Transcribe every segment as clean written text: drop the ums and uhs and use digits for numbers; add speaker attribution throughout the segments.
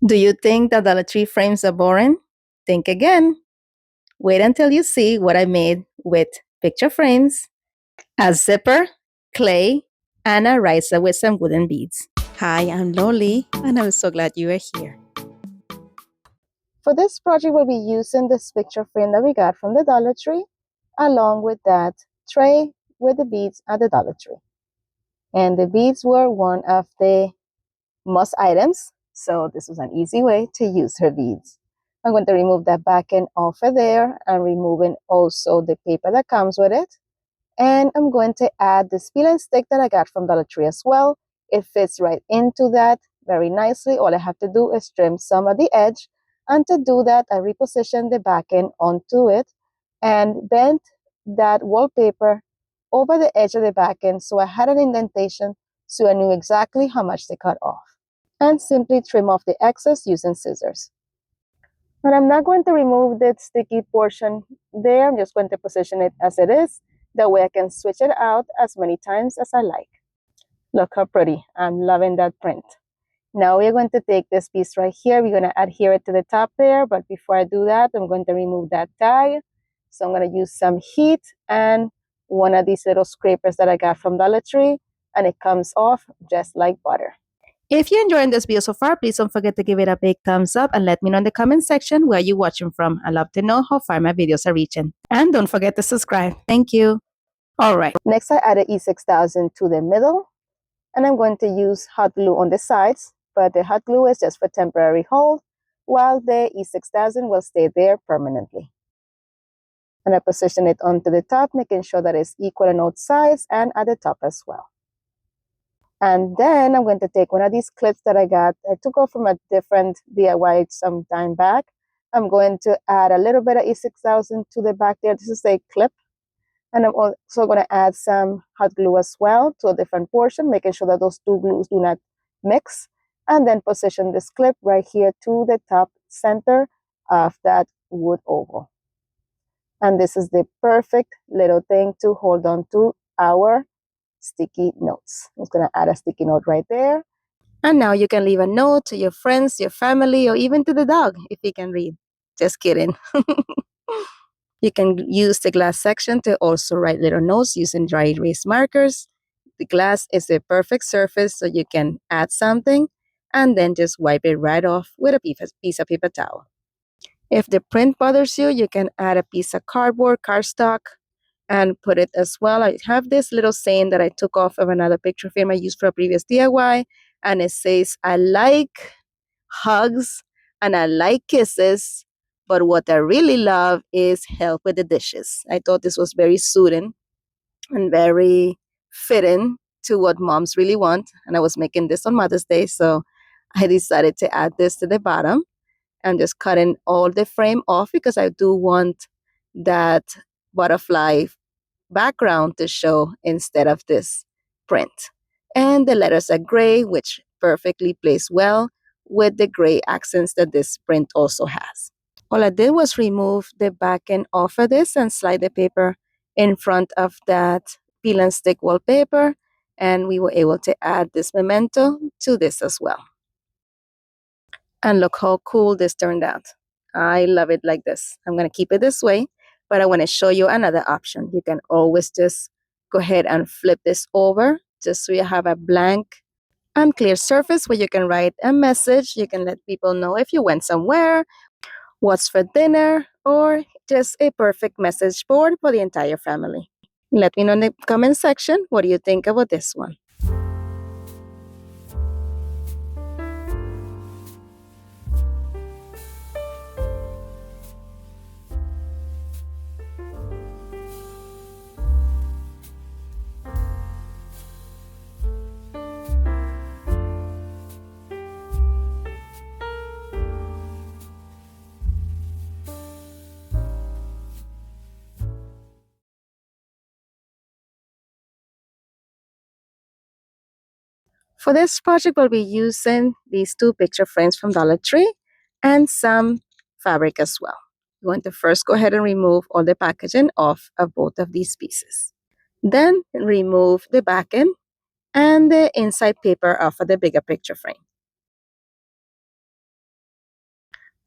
Speaker 1: Do you think that Dollar Tree frames are boring? Think again. Wait until you see what I made with picture frames, a zipper, clay, and a riser with some wooden beads.
Speaker 2: Hi, I'm Loli, and I'm so glad you are here.
Speaker 1: For this project, we'll be using this picture frame that we got from the Dollar Tree, along with that tray with the beads at the Dollar Tree. And the beads were one of the must items, so this was an easy way to use her beads. I'm going to remove that back end off of there and removing also the paper that comes with it. And I'm going to add this peel and stick that I got from Dollar Tree as well. It fits right into that very nicely. All I have to do is trim some of the edge. And to do that, I reposition the back end onto it and bent that wallpaper over the edge of the back end so I had an indentation so I knew exactly how much to cut off. And simply trim off the excess using scissors. And I'm not going to remove the sticky portion there. I'm just going to position it as it is. That way I can switch it out as many times as I like. Look how pretty. I'm loving that print. Now we're going to take this piece right here. We're going to adhere it to the top there. But before I do that, I'm going to remove that tag. So I'm going to use some heat and one of these little scrapers that I got from Dollar Tree. And it comes off just like butter. If you're enjoying this video so far, please don't forget to give it a big thumbs up and let me know in the comment section where you're watching from. I love to know how far my videos are reaching. And don't forget to subscribe. Thank you. All right. Next, I added E6000 to the middle. And I'm going to use hot glue on the sides. But the hot glue is just for temporary hold, while the E6000 will stay there permanently. And I position it onto the top, making sure that it's equal on both sides and at the top as well. And then I'm going to take one of these clips that I took off from a different DIY some time back. I'm going to add a little bit of E6000 to the back there. This is a clip. And I'm also going to add some hot glue as well to a different portion, making sure that those two glues do not mix. And then position this clip right here to the top center of that wood oval. And this is the perfect little thing to hold on to our sticky notes. I'm just going to add a sticky note right there. And now you can leave a note to your friends, your family, or even to the dog if he can read. Just kidding. You can use the glass section to also write little notes using dry erase markers. The glass is a perfect surface so you can add something and then just wipe it right off with a piece of paper towel. If the print bothers you, you can add a piece of cardboard, cardstock, and put it as well. I have this little saying that I took off of another picture frame I used for a previous DIY, and it says, I like hugs and I like kisses, but what I really love is help with the dishes. I thought this was very soothing and very fitting to what moms really want, and I was making this on Mother's Day, so I decided to add this to the bottom. I'm just cutting all the frame off because I do want that butterfly background to show instead of this print. And the letters are gray, which perfectly plays well with the gray accents that this print also has. All I did was remove the back end off of this and slide the paper in front of that peel and stick wallpaper, and we were able to add this memento to this as well. And look how cool this turned out. I love it like this. I'm going to keep it this way, but I want to show you another option. You can always just go ahead and flip this over just so you have a blank and clear surface where you can write a message. You can let people know if you went somewhere, what's for dinner, or just a perfect message board for the entire family. Let me know in the comment section, what do you think about this one? For this project, we'll be using these two picture frames from Dollar Tree and some fabric as well. We're going to first go ahead and remove all the packaging off of both of these pieces. Then remove the back end and the inside paper off of the bigger picture frame.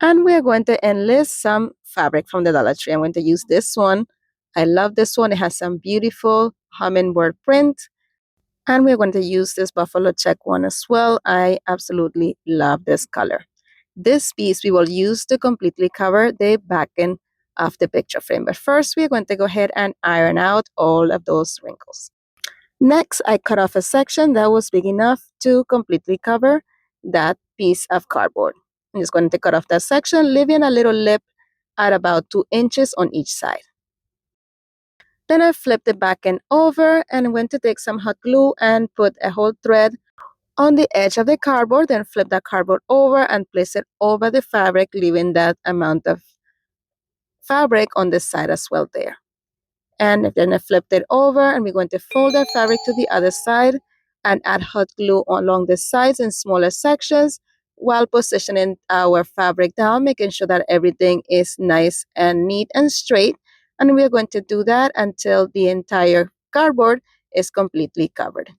Speaker 1: And we are going to enlist some fabric from the Dollar Tree. I'm going to use this one. I love this one. It has some beautiful hummingbird print. And we're going to use this buffalo check one as well. I absolutely love this color. This piece we will use to completely cover the back end of the picture frame. But first, we're going to go ahead and iron out all of those wrinkles. Next, I cut off a section that was big enough to completely cover that piece of cardboard. I'm just going to cut off that section, leaving a little lip at about 2 inches on each side. Then I flipped the back end over and went to take some hot glue and put a whole thread on the edge of the cardboard, then flip that cardboard over and place it over the fabric, leaving that amount of fabric on the side as well there. And then I flipped it over and we're going to fold that fabric to the other side and add hot glue along the sides in smaller sections while positioning our fabric down, making sure that everything is nice and neat and straight. And we are going to do that until the entire cardboard is completely covered.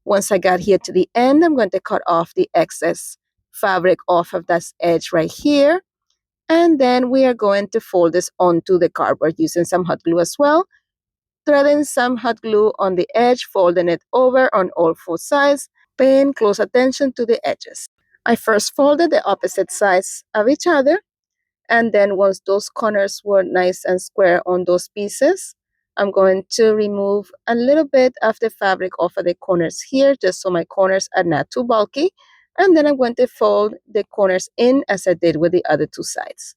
Speaker 1: Once I got here to the end, I'm going to cut off the excess fabric off of that edge right here. And then we are going to fold this onto the cardboard using some hot glue as well, threading some hot glue on the edge, folding it over on all four sides, paying close attention to the edges. I first folded the opposite sides of each other, and then once those corners were nice and square on those pieces, I'm going to remove a little bit of the fabric off of the corners here, just so my corners are not too bulky. And then I'm going to fold the corners in as I did with the other two sides.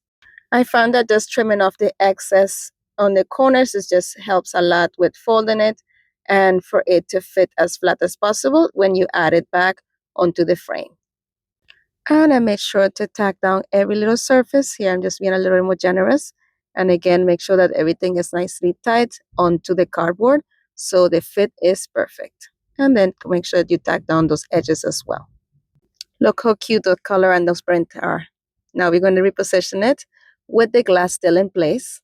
Speaker 1: I found that just trimming off the excess on the corners just helps a lot with folding it and for it to fit as flat as possible when you add it back onto the frame. And I made sure to tack down every little surface. Here I'm just being a little more generous. And again, make sure that everything is nicely tight onto the cardboard so the fit is perfect. And then make sure that you tack down those edges as well. Look how cute the color and those print are. Now we're going to reposition it with the glass still in place.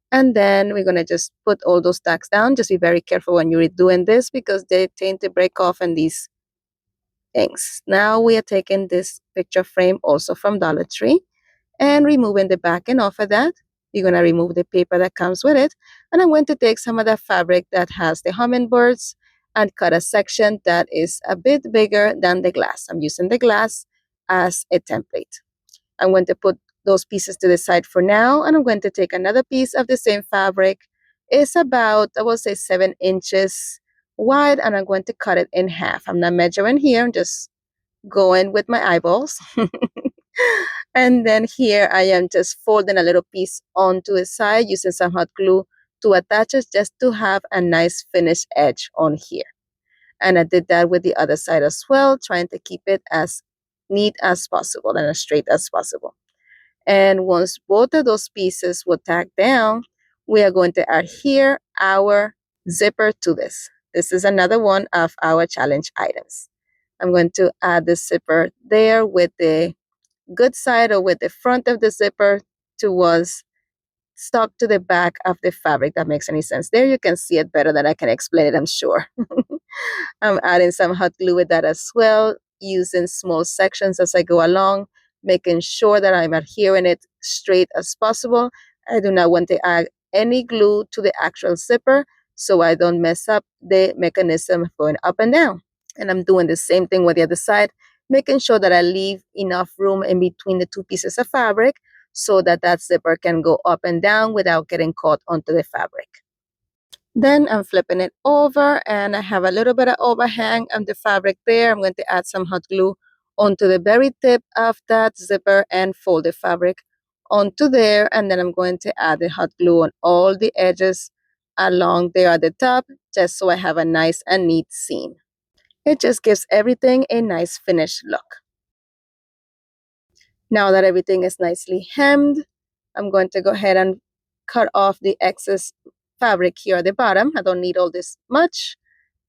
Speaker 1: And then we're going to just put all those tacks down. Just be very careful when you're doing this because they tend to break off in these things. Now we are taking this picture frame also from Dollar Tree and removing the back end off of that. You're going to remove the paper that comes with it. And I'm going to take some of the fabric that has the hummingbirds and cut a section that is a bit bigger than the glass. I'm using the glass as a template. I'm going to put those pieces to the side for now, and I'm going to take another piece of the same fabric. It's about, I will say, 7 inches wide, and I'm going to cut it in half. I'm not measuring here, I'm just going with my eyeballs. And then here I am just folding a little piece onto the side using some hot glue to attach it just to have a nice finished edge on here. And I did that with the other side as well, trying to keep it as neat as possible and as straight as possible. And once both of those pieces were tacked down, we are going to add here our zipper to this. This is another one of our challenge items. I'm going to add the zipper there with the good side or with the front of the zipper towards stuck to the back of the fabric. That makes any sense. There you can see it better than I can explain it, I'm sure. I'm adding some hot glue with that as well, using small sections as I go along, making sure that I'm adhering it straight as possible. I do not want to add any glue to the actual zipper so I don't mess up the mechanism going up and down. And I'm doing the same thing with the other side, making sure that I leave enough room in between the two pieces of fabric so that that zipper can go up and down without getting caught onto the fabric. Then I'm flipping it over and I have a little bit of overhang on the fabric there. I'm going to add some hot glue onto the very tip of that zipper and fold the fabric onto there. And then I'm going to add the hot glue on all the edges along there at the top, just so I have a nice and neat seam. It just gives everything a nice finished look. Now that everything is nicely hemmed, I'm going to go ahead and cut off the excess fabric here at the bottom. I don't need all this much.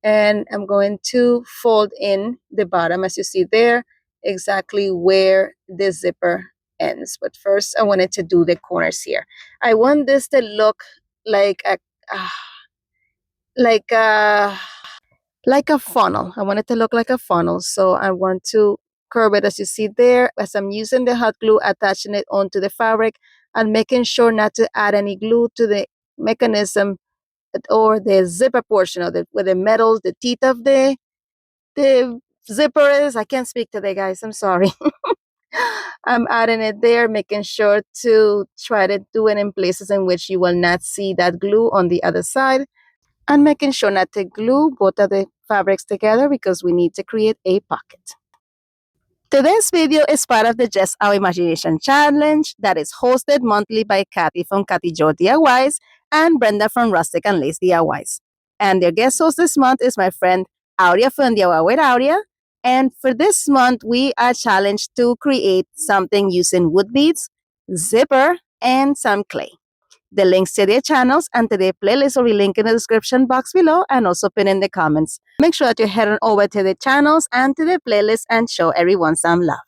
Speaker 1: And I'm going to fold in the bottom, as you see there, exactly where the zipper ends. But first, I wanted to do the corners here. I want this to look like a like a funnel. I want it to look like a funnel. So I want to curve it as you see there, as I'm using the hot glue, attaching it onto the fabric and making sure not to add any glue to the mechanism or the zipper portion of it, where the metal, the teeth of the zipper is. I can't speak today, guys. I'm sorry. I'm adding it there, making sure to try to do it in places in which you will not see that glue on the other side, and making sure not to glue both of the fabrics together because we need to create a pocket. Today's video is part of the Just Our Imagination Challenge that is hosted monthly by Kathy from Kathy Joe DIYs and Brenda from Rustic and Lace DIYs. And their guest host this month is my friend Aurea from DIY with Aurea. And for this month, we are challenged to create something using wood beads, zipper, and some clay. The links to their channels and to their playlist will be linked in the description box below and also pinned in the comments. Make sure that you head on over to the channels and to the playlist and show everyone some love.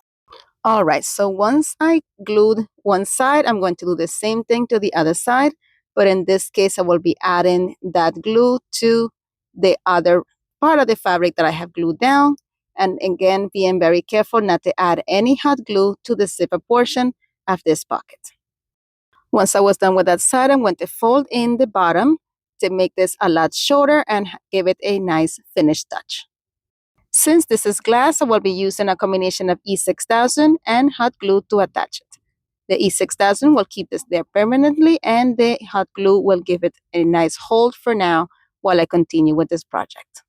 Speaker 1: All right, so once I glued one side, I'm going to do the same thing to the other side, but in this case, I will be adding that glue to the other part of the fabric that I have glued down. And again, being very careful not to add any hot glue to the zipper portion of this pocket. Once I was done with that side, I'm going to fold in the bottom to make this a lot shorter and give it a nice finished touch. Since this is glass, I will be using a combination of E6000 and hot glue to attach it. The E6000 will keep this there permanently, and the hot glue will give it a nice hold for now while I continue with this project.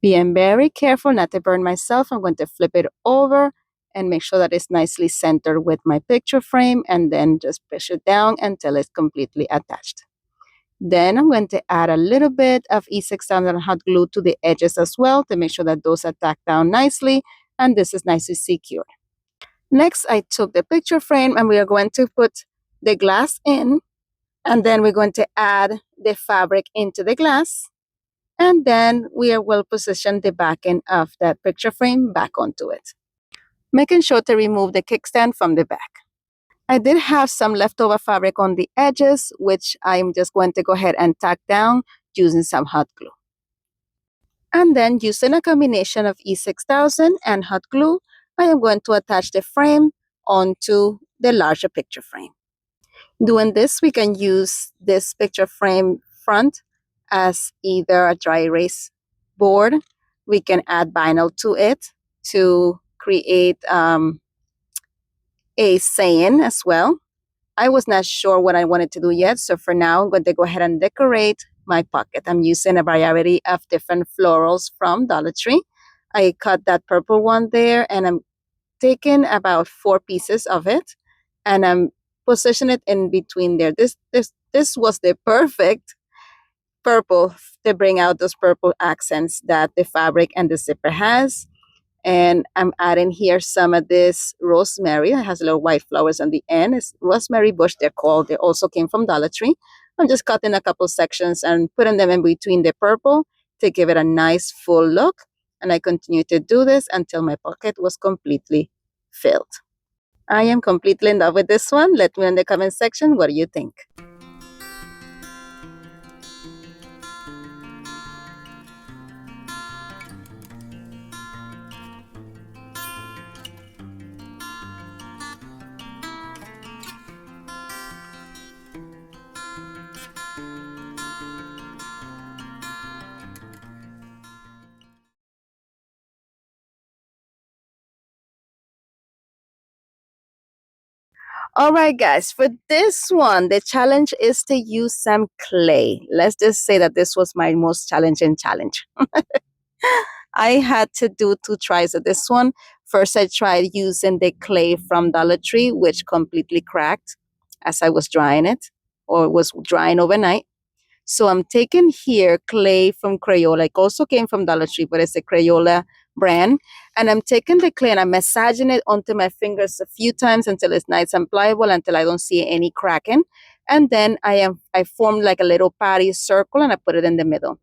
Speaker 1: Being very careful not to burn myself, I'm going to flip it over and make sure that it's nicely centered with my picture frame, and then just push it down until it's completely attached. Then I'm going to add a little bit of E6000 hot glue to the edges as well to make sure that those are tacked down nicely and this is nicely secured. Next, I took the picture frame and we are going to put the glass in, and then we're going to add the fabric into the glass, and then we will position the back end of that picture frame back onto it, making sure to remove the kickstand from the back. I did have some leftover fabric on the edges, which I'm just going to go ahead and tack down using some hot glue. And then using a combination of E6000 and hot glue, I am going to attach the frame onto the larger picture frame. Doing this, we can use this picture frame front as either a dry erase board. We can add vinyl to it to create a saying as well. I was not sure what I wanted to do yet, so for now I'm going to go ahead and decorate my pocket. I'm using a variety of different florals from Dollar Tree. I cut that purple one there, and I'm taking about 4 pieces of it, and I'm positioning it in between there. This was the perfect purple to bring out those purple accents that the fabric and the zipper has. And I'm adding here some of this rosemary. It has little white flowers on the end. It's rosemary bush, they're called. They also came from Dollar Tree. I'm just cutting a couple sections and putting them in between the purple to give it a nice full look. And I continue to do this until my pocket was completely filled. I am completely in love with this one. Let me know in the comment section, what do you think? All right, guys, for this one, the challenge is to use some clay. Let's just say that this was my most challenging challenge. I had to do 2 tries of this one. First, I tried using the clay from Dollar Tree, which completely cracked as I was drying it, or was drying overnight. So I'm taking here clay from Crayola. It also came from Dollar Tree, but it's a Crayola brand. And I'm taking the clay and I'm massaging it onto my fingers a few times until it's nice and pliable, until I don't see any cracking. And then I formed like a little patty circle and I put it in the middle.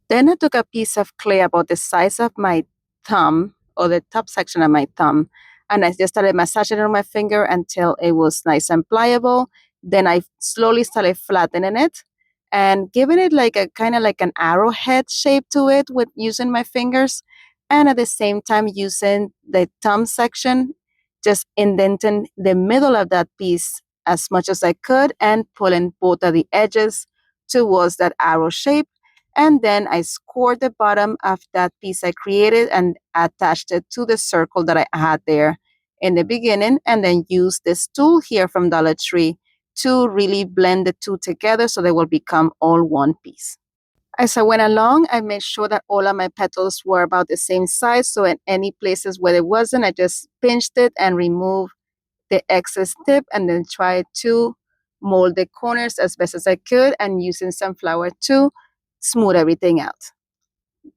Speaker 1: Then I took a piece of clay about the size of my thumb, or the top section of my thumb, and I just started massaging it on my finger until it was nice and pliable. Then I slowly started flattening it and giving it like a kind of like an arrowhead shape to it with using my fingers. and at the same time using the thumb section, just indenting the middle of that piece as much as I could and pulling both of the edges towards that arrow shape. And then I scored the bottom of that piece I created and attached it to the circle that I had there in the beginning, and then use this tool here from Dollar Tree to really blend the two together so they will become all one piece. As I went along, I made sure that all of my petals were about the same size. So in any places where it wasn't, I just pinched it and removed the excess tip and then tried to mold the corners as best as I could and using some flour to smooth everything out.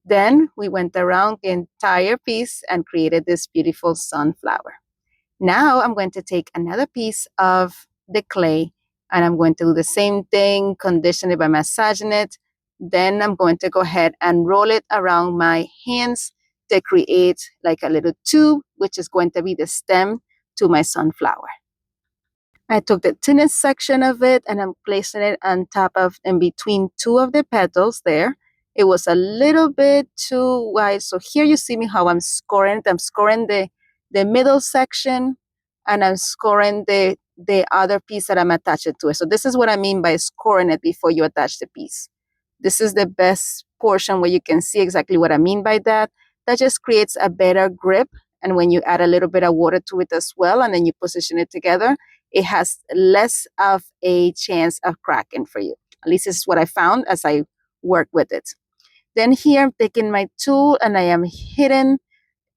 Speaker 1: Then we went around the entire piece and created this beautiful sunflower. Now I'm going to take another piece of the clay and I'm going to do the same thing, condition it by massaging it. Then I'm going to go ahead and roll it around my hands to create like a little tube, which is going to be the stem to my sunflower. I took the thinnest section of it and I'm placing it on top of, in between two of the petals there. It was a little bit too wide. So here you see me how I'm scoring it. I'm scoring the middle section and I'm scoring the other piece that I'm attaching to it. So this is what I mean by scoring it before you attach the piece. This is the best portion where you can see exactly what I mean by that. That just creates a better grip. And when you add a little bit of water to it as well, and then you position it together, it has less of a chance of cracking for you. At least this is what I found as I work with it. Then here I'm taking my tool and I am hitting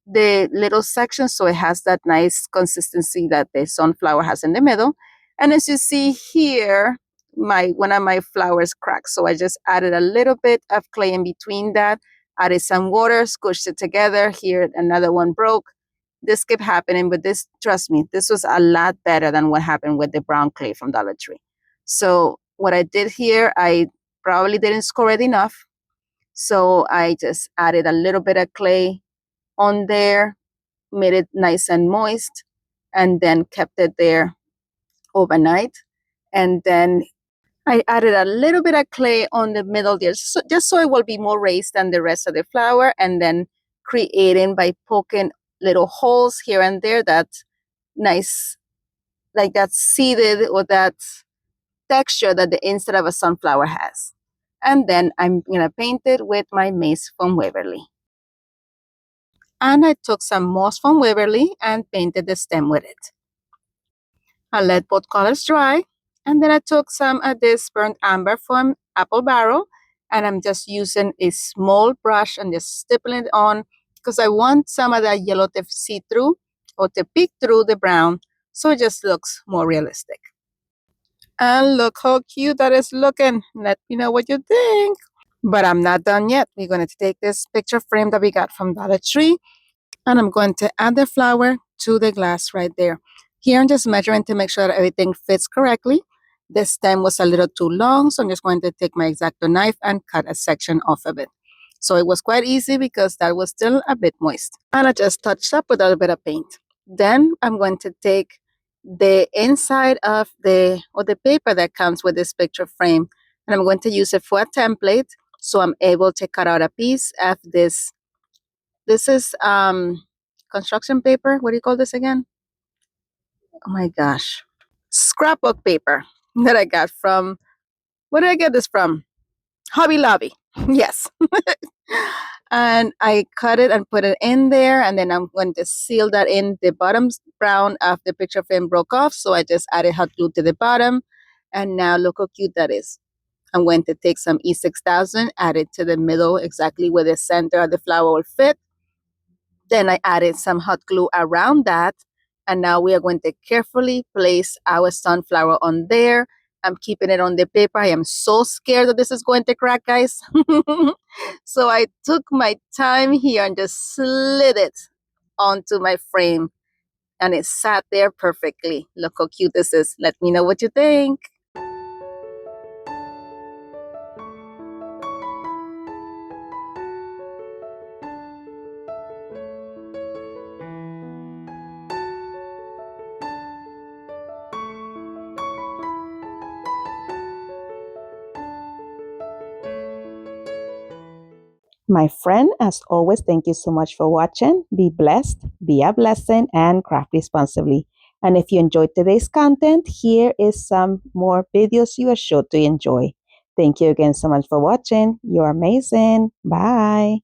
Speaker 1: the little section so it has that nice consistency that the sunflower has in the middle. And as you see here, one of my flowers cracked. So I just added a little bit of clay in between that, added some water, squished it together. Here another one broke. This kept happening, but this, trust me, this was a lot better than what happened with the brown clay from Dollar Tree. So what I did here, I probably didn't score it enough. So I just added a little bit of clay on there, made it nice and moist, and then kept it there overnight. And then I added a little bit of clay on the middle there, just so it will be more raised than the rest of the flower, and then creating by poking little holes here and there that nice, like that seeded or that texture that the inside of a sunflower has. And then I'm gonna paint it with my Mace from Waverly. And I took some moss from Waverly and painted the stem with it. I let both colors dry, and then I took some of this burnt amber from Apple Barrel, and I'm just using a small brush and just stippling it on because I want some of that yellow to see through or to peek through the brown so it just looks more realistic. And look how cute that is looking. Let me know what you think. But I'm not done yet. We're going to take this picture frame that we got from Dollar Tree, and I'm going to add the flower to the glass right there. Here I'm just measuring to make sure that everything fits correctly. The stem was a little too long, so I'm just going to take my X-Acto knife and cut a section off of it. So it was quite easy because that was still a bit moist. And I just touched up with a little bit of paint. Then I'm going to take the inside of the paper that comes with this picture frame, and I'm going to use it for a template. So I'm able to cut out a piece of this. This is construction paper. What do you call this again? Oh my gosh. Scrapbook paper that I got from, where did I get this from? Hobby Lobby. Yes. And I cut it and put it in there, and then I'm going to seal that in. The bottom brown of the picture frame broke off, so I just added hot glue to the bottom, and now look how cute that is. I'm going to take some E6000, add it to the middle exactly where the center of the flower will fit. Then I added some hot glue around that, and now we are going to carefully place our sunflower on there. I'm keeping it on the paper. I am so scared that this is going to crack, guys. So I took my time here and just slid it onto my frame, and it sat there perfectly. Look how cute this is. Let me know what you think. My friend, as always, thank you so much for watching. Be blessed, be a blessing, and craft responsibly. And if you enjoyed today's content, here is some more videos you are sure to enjoy. Thank you again so much for watching. You're amazing. Bye.